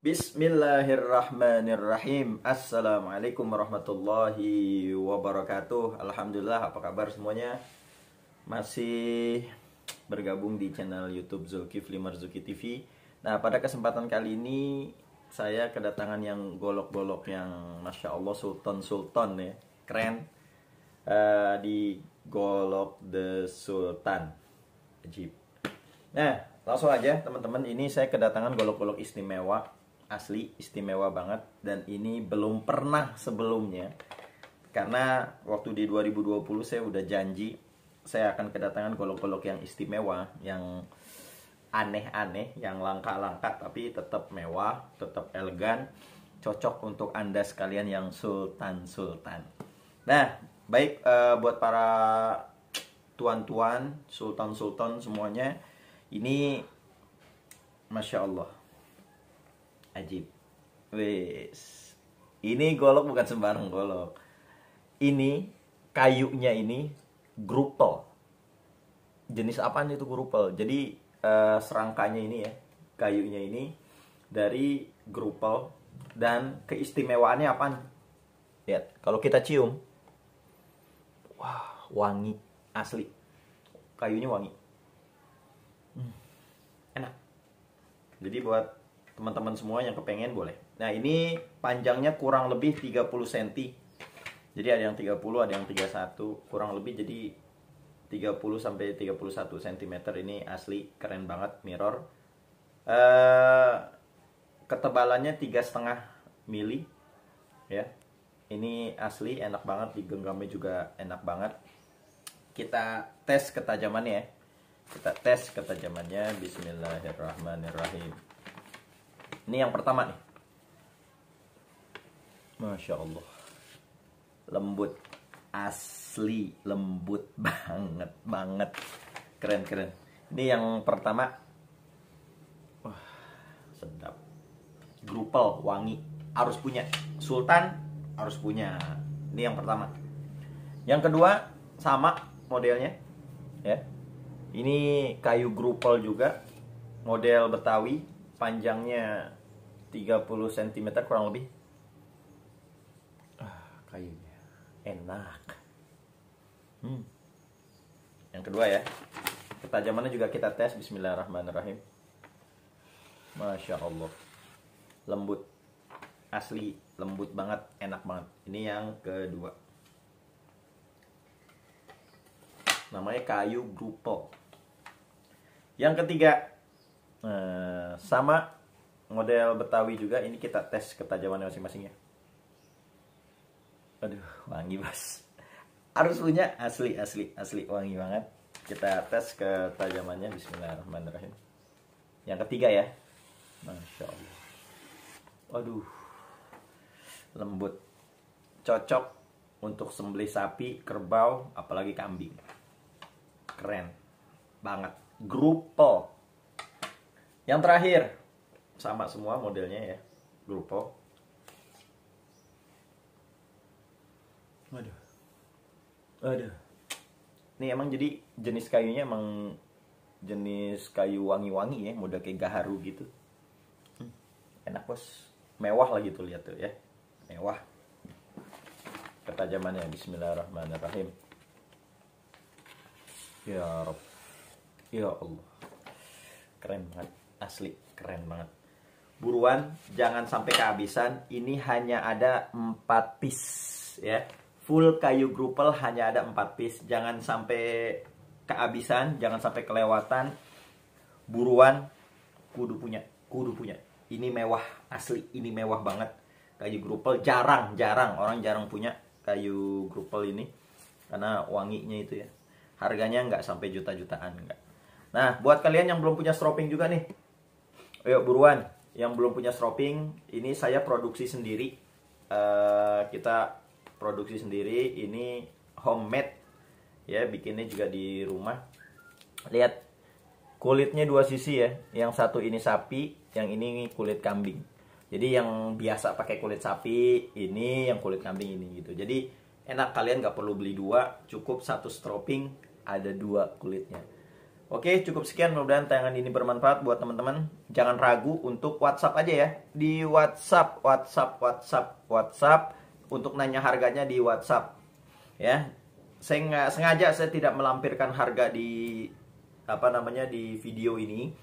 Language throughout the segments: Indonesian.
Bismillahirrahmanirrahim. Assalamualaikum warahmatullahi wabarakatuh. Alhamdulillah, apa kabar semuanya? Masih bergabung di channel YouTube Zulkifli Marzuki TV. Nah, pada kesempatan kali ini saya kedatangan yang golok-golok yang Masya Allah Sultan ya. Keren. Di Golok The Sultan. Ajib. Nah, langsung aja teman-teman, ini saya kedatangan golok-golok istimewa. Asli istimewa banget, dan ini belum pernah sebelumnya, karena waktu di 2020 saya udah janji saya akan kedatangan golok-golok yang istimewa, yang aneh-aneh, yang langka-langka tapi tetap mewah, tetap elegan, cocok untuk Anda sekalian yang sultan-sultan. Nah, baik, buat para tuan-tuan, sultan-sultan semuanya, ini Masya Allah ajib. Wes. Ini golok bukan sembarang golok. Ini kayunya ini grupel. Jenis apaan itu grupel? Jadi serangkanya ini ya, kayunya ini dari grupel, dan keistimewaannya apaan? Lihat, kalau kita cium, wah, wangi asli. Kayunya wangi. Enak. Jadi buat teman-teman semua yang kepengen boleh. Nah, ini panjangnya kurang lebih 30 cm. Jadi ada yang 30, ada yang 31, kurang lebih jadi 30 sampai 31 cm. Ini asli keren banget, mirror. Ketebalannya 3,5 mili ya. Ini asli enak banget, digenggamnya juga enak banget. Kita tes ketajamannya ya. Kita tes ketajamannya. Bismillahirrahmanirrahim. Ini yang pertama nih. Masya Allah. Lembut. Asli lembut banget. Keren. Ini yang pertama. Wah, sedap. Grupel, wangi. Harus punya. Sultan harus punya. Ini yang pertama. Yang kedua, sama modelnya. Ya. Ini kayu grupel juga. Model Betawi. Panjangnya 30 cm kurang lebih. Kayunya enak. Yang kedua ya, ketajamannya juga kita tes. Bismillahirrahmanirrahim. Masya Allah, lembut, asli lembut banget, enak banget. Ini yang kedua, namanya kayu grupel. Yang ketiga, sama model Betawi juga. Ini kita tes ketajamannya masing-masing ya. Aduh, wangi bos. Harus punya, asli wangi banget. Kita tes ketajamannya. Bismillahirrahmanirrahim. Yang ketiga ya. Masya Allah. Aduh, lembut. Cocok untuk sembelih sapi, kerbau, apalagi kambing. Keren banget. Grupel. Yang terakhir, sama semua modelnya ya, grupel. Aduh. Ini emang jadi jenis kayunya emang jenis kayu wangi-wangi ya, model kayak gaharu gitu. Enak bos, mewah lah gitu, lihat tuh ya, mewah. Ketajamannya. Bismillahirrahmanirrahim. Ya Rabb, ya Allah, keren banget. Asli keren banget. Buruan, jangan sampai kehabisan. Ini hanya ada 4 piece ya. Full kayu grupel hanya ada 4 piece. Jangan sampai kehabisan, jangan sampai kelewatan. Buruan, kudu punya. Ini mewah, asli ini mewah banget. Kayu grupel jarang orang jarang punya kayu grupel ini, karena wanginya itu ya. Harganya nggak sampai juta-jutaan, nggak. Nah, buat kalian yang belum punya stropping juga nih, ayo buruan. Yang belum punya stropping, ini saya produksi sendiri. Kita produksi sendiri. Ini homemade ya, bikinnya juga di rumah. Lihat, kulitnya 2 sisi ya. Yang satu ini sapi, yang ini kulit kambing. Jadi yang biasa pakai kulit sapi, ini yang kulit kambing ini gitu. Jadi enak, kalian nggak perlu beli 2, cukup 1 stropping ada 2 kulitnya. Oke, cukup sekian. Mudah-mudahan tayangan ini bermanfaat buat teman-teman. Jangan ragu untuk WhatsApp aja ya. Di WhatsApp. Untuk nanya harganya di WhatsApp. Ya, saya nggak sengaja saya tidak melampirkan harga di di video ini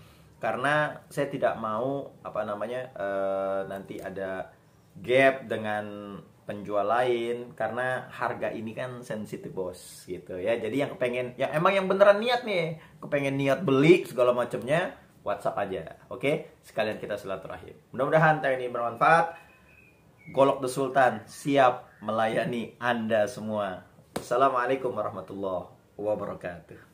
karena saya tidak mau nanti ada gap dengan penjual lain karena harga ini kan sensitif bos gitu ya. Jadi yang kepengen yang beneran niat nih, kepengen niat beli segala macamnya, WhatsApp aja. Oke, sekalian kita silaturahim. Mudah-mudahan tayangan ini bermanfaat. Golok The Sultan siap melayani Anda semua. Assalamualaikum warahmatullahi wabarakatuh.